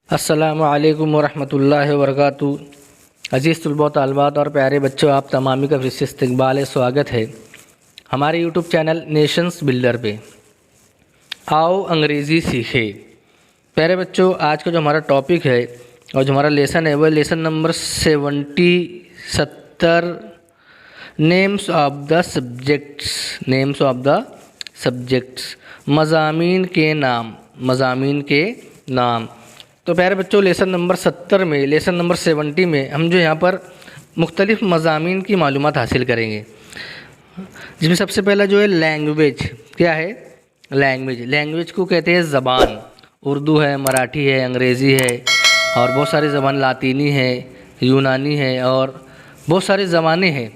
अस्सलामुअलैकुम वरहमतुल्लाहि वबरकातुहू। अज़ीज़ तलबा तालिबात और प्यारे बच्चों, आप तमामी का फिर से इस्तकबाल स्वागत है हमारे यूट्यूब चैनल नेशंस बिल्डर पे। आओ अंग्रेज़ी सीखे। प्यारे बच्चों, आज का जो हमारा टॉपिक है और जो हमारा लेसन है वह lesson number 70 names of the subjects मज़ामीन के नाम। तो प्यारे बच्चों, लेसन नंबर 70 में, लेसन नंबर 70 में हम जो यहाँ पर मुख्तलिफ़ मज़ामीन की मालूमात हासिल करेंगे, जिसमें सबसे पहला जो है लैंग्वेज। क्या है? लैंग्वेज को कहते हैं ज़बान। उर्दू है, मराठी है, अंग्रेज़ी है और बहुत सारी ज़बान, लातीनी है, यूनानी है और बहुत सारी ज़बानें हैं।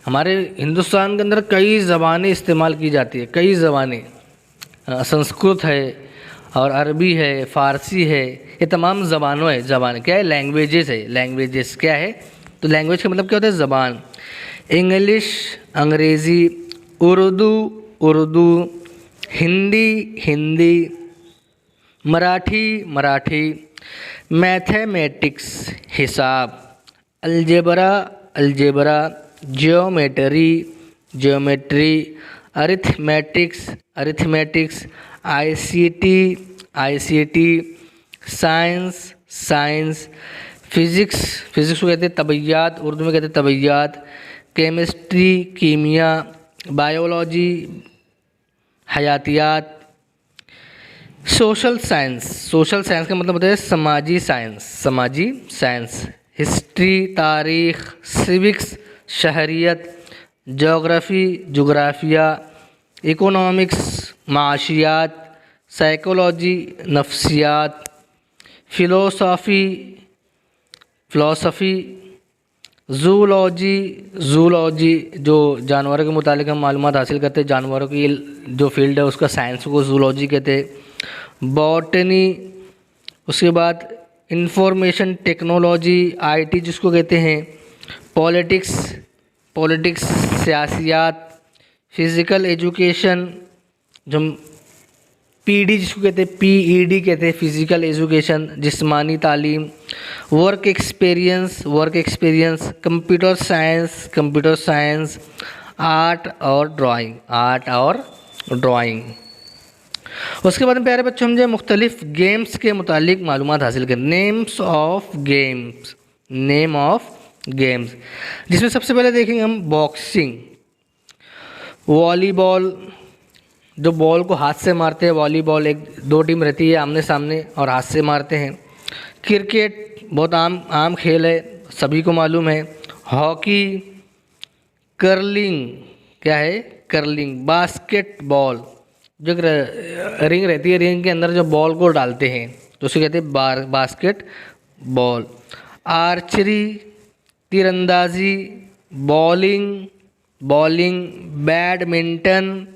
हमारे हिंदुस्तान के अंदर कई ज़बानें इस्तेमाल की जाती है, कई ज़बानें। संस्कृत है और अरबी है, फ़ारसी है, ये तमाम ज़बानें क्या है? लैंग्वेजेस क्या है? तो लैंग्वेज का मतलब क्या होता है? ज़बान। इंग्लिश अंग्रेज़ी, उर्दू, हिंदी, मराठी, मैथमेटिक्स हिसाब, algebra, geometry, arithmetics, ICT, science, physics को कहते हैं तबैयात, उर्दू में कहते हैं तबैयात, केमिस्ट्री कीमिया, बायोलॉजी हयातियात, सोशल साइंस का मतलब होता है समाजी साइंस, हिस्ट्री तारीख़, सिविक्स शहरियत, जोग्राफिया, इकोनॉमिक्स माशियात, साइकोलॉजी नफ्सियात, फ़िलोसफ़ी, ज़ूलॉजी जो जानवरों के मुतालिक हम मालूमात हासिल करते हैं, जानवरों की जो फील्ड है उसका साइंस को ज़ूलॉजी कहते हैं। बॉटनी, उसके बाद इंफॉर्मेशन टेक्नोलॉजी, आईटी जिसको कहते हैं, पॉलिटिक्स सियासियात, फ़िज़िकल एजुकेशन जो पीडी जिसको कहते हैं, पीईडी कहते हैं, फ़िज़िकल एजुकेशन जिस्मानी तालीम, work experience, computer science, art और ड्राइंग। उसके बाद में प्यारे बच्चों, हम जो मुख्तलिफ़ गेम्स के मुतालिक मालूमात हासिल करें। नेम ऑफ गेम्स, जिसमें सबसे पहले देखेंगे हम बॉक्सिंग, वॉलीबॉल जो बॉल को हाथ से मारते हैं, वॉलीबॉल, एक दो टीम रहती है आमने सामने और हाथ से मारते हैं। क्रिकेट बहुत आम खेल है, सभी को मालूम है। हॉकी, कर्लिंग, बास्केटबॉल जो रिंग रहती है, रिंग के अंदर जो बॉल को डालते हैं तो उसे कहते हैं बास्केटबॉल। आर्चरी, तीरंदाजी, bowling, badminton,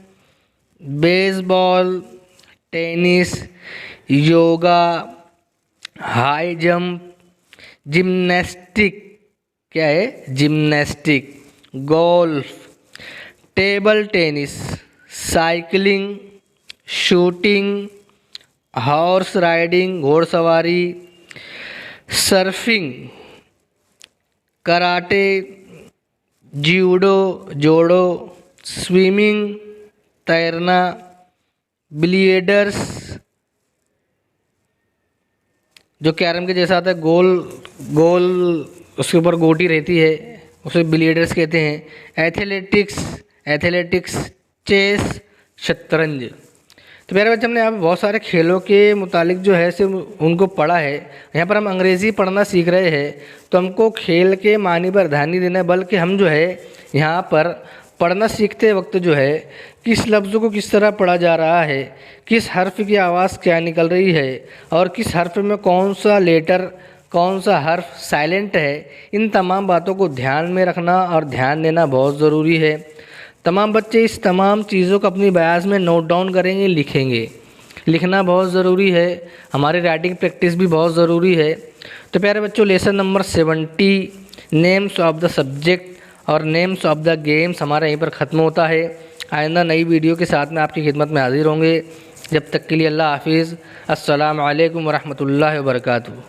baseball, tennis, yoga, high jump, gymnastic, golf, table tennis, cycling, shooting, horse riding, घोड़सवारी, सर्फिंग, कराटे, जोडो, स्विमिंग, तैरना, बिलियर्ड्स जो कैरम के जैसा आता है, गोल उसके ऊपर गोटी रहती है, उसे बिलियर्ड्स कहते हैं। एथलेटिक्स, चेस, शतरंज। तो मेरे बच्चे, हमने यहाँ पे बहुत सारे खेलों के मुतालिक जो है सिर्फ उनको पढ़ा है। यहाँ पर हम अंग्रेज़ी पढ़ना सीख रहे हैं तो हमको खेल के मानी पर ध्यान नहीं देना है, बल्कि हम जो है यहाँ पर पढ़ना सीखते वक्त जो है किस लफ्ज़ को किस तरह पढ़ा जा रहा है, किस हर्फ की आवाज़ क्या निकल रही है और किस हर्फ में कौन सा लेटर, कौन सा हर्फ साइलेंट है, इन तमाम बातों को ध्यान में रखना और ध्यान देना बहुत ज़रूरी है। तमाम बच्चे इस तमाम चीज़ों को अपनी बयास में नोट डाउन करेंगे, लिखेंगे। लिखना बहुत ज़रूरी है, हमारी राइटिंग प्रैक्टिस भी बहुत ज़रूरी है। तो प्यारे बच्चों, lesson number 70 names of the subject और नेम्स ऑफ द गेम्स हमारा यहीं पर ख़त्म होता है। आइंदा नई वीडियो के साथ में आपकी खिदमत में हाजिर होंगे। जब तक के लिए अल्लाह हाफिज़। अस्सलामु अलैकुम वरहमतुल्लाहि वबरकातुहू।